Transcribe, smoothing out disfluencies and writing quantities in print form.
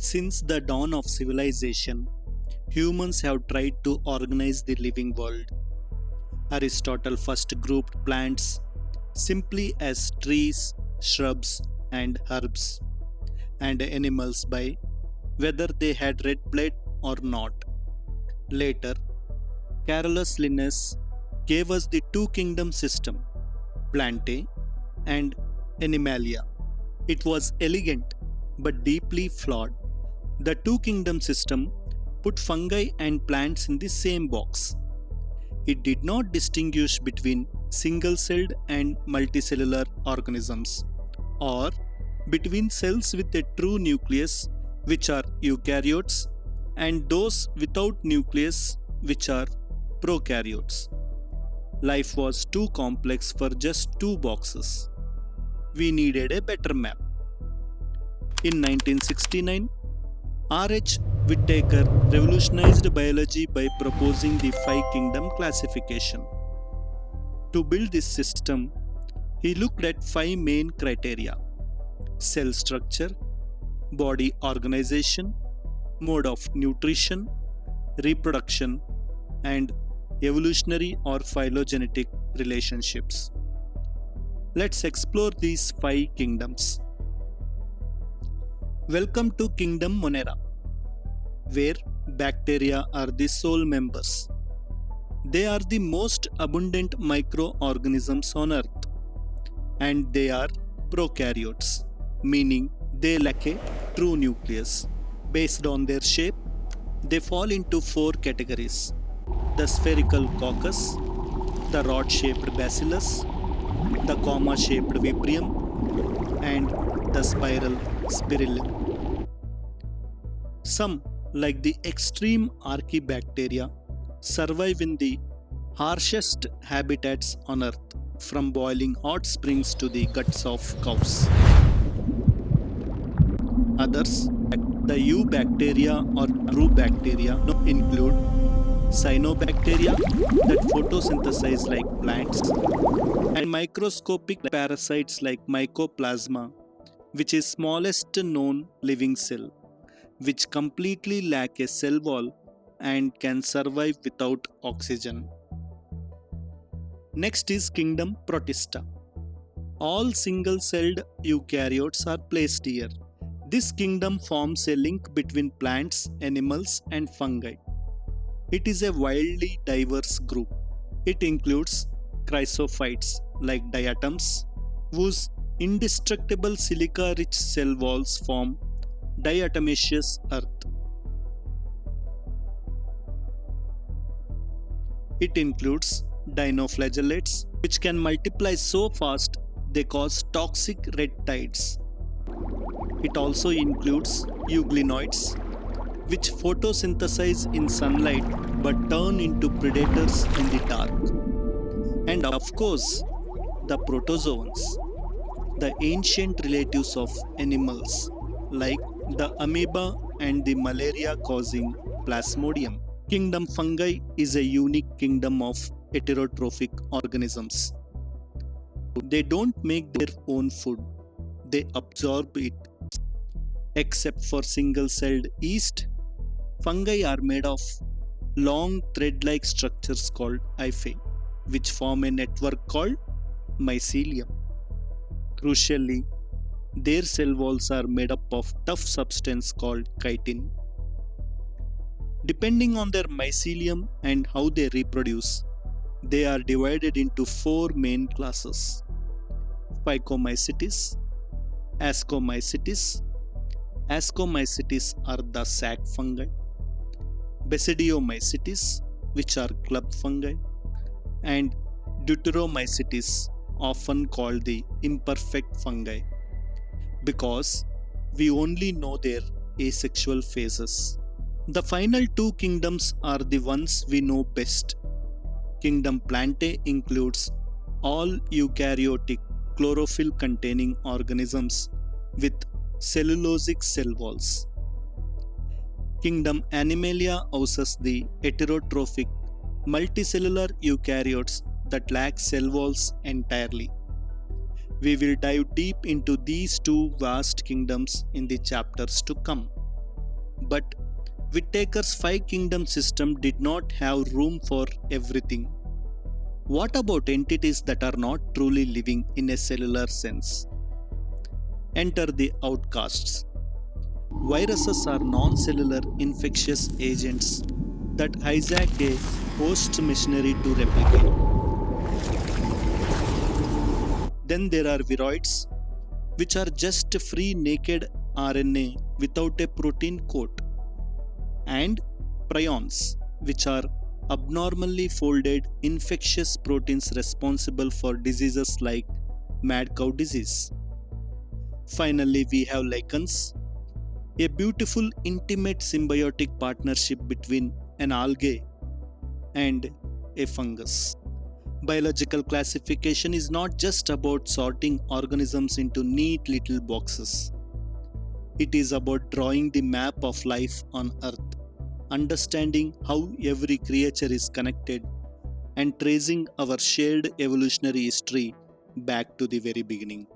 Since the dawn of civilization, humans have tried to organize the living world. Aristotle first grouped plants simply as trees, shrubs, and herbs, and animals by whether they had red blood or not. Later, Carolus Linnaeus gave us the two kingdom system, Plantae and Animalia. It was elegant but deeply flawed. The two kingdom system put fungi and plants in the same box. It did not distinguish between single celled and multicellular organisms, or between cells with a true nucleus, which are eukaryotes, and those without nucleus, which are prokaryotes. Life was too complex for just two boxes. We needed a better map. In 1969, R.H. Whittaker revolutionized biology by proposing the five kingdom classification. To build this system, he looked at five main criteria: cell structure, body organization, mode of nutrition, reproduction, and evolutionary or phylogenetic relationships. Let's explore these five kingdoms. Welcome to Kingdom Monera, where bacteria are the sole members. They are the most abundant microorganisms on Earth, and they are prokaryotes, meaning they lack a true nucleus. Based on their shape, they fall into four categories: the spherical coccus, the rod-shaped bacillus, the comma-shaped vibrium, and the spiral spirillum. Some, like the extreme archaebacteria, survive in the harshest habitats on Earth, from boiling hot springs to the guts of cows. Others, like the eubacteria or true bacteria, include cyanobacteria that photosynthesize like plants, and microscopic parasites like mycoplasma, which is smallest known living cell, which completely lack a cell wall and can survive without oxygen. Next is Kingdom Protista. All single-celled eukaryotes are placed here. This kingdom forms a link between plants, animals, and fungi. It is a wildly diverse group. It includes chrysophytes like diatoms, whose indestructible silica-rich cell walls form diatomaceous earth. It includes dinoflagellates, which can multiply so fast they cause toxic red tides. It also includes euglenoids, which photosynthesize in sunlight but turn into predators in the dark. And of course, the protozoans, the ancient relatives of animals, like the amoeba and the malaria-causing plasmodium. Kingdom fungi is a unique kingdom of heterotrophic organisms. They don't make their own food, they absorb it. Except for single-celled yeast, fungi are made of long thread-like structures called hyphae, which form a network called mycelium. Crucially, their cell walls are made up of tough substance called chitin. Depending on their mycelium and how they reproduce, they are divided into four main classes: Phycomycetes, Ascomycetes. Ascomycetes are the sac fungi, Basidiomycetes, which are club fungi, and Deuteromycetes, often called the imperfect fungi, because we only know their asexual phases. The final two kingdoms are the ones we know best. Kingdom Plantae includes all eukaryotic chlorophyll-containing organisms with cellulosic cell walls. Kingdom Animalia houses the heterotrophic multicellular eukaryotes that lack cell walls entirely. We will dive deep into these two vast kingdoms in the chapters to come. But Whittaker's five kingdom system did not have room for everything. What about entities that are not truly living in a cellular sense? Enter the outcasts. Viruses are non-cellular infectious agents that hijack a host machinery to replicate. Then there are viroids, which are just free naked RNA without a protein coat, and prions, which are abnormally folded infectious proteins responsible for diseases like mad cow disease. Finally, we have lichens, a beautiful intimate symbiotic partnership between an algae and a fungus. Biological classification is not just about sorting organisms into neat little boxes. It is about drawing the map of life on Earth, understanding how every creature is connected, and tracing our shared evolutionary history back to the very beginning.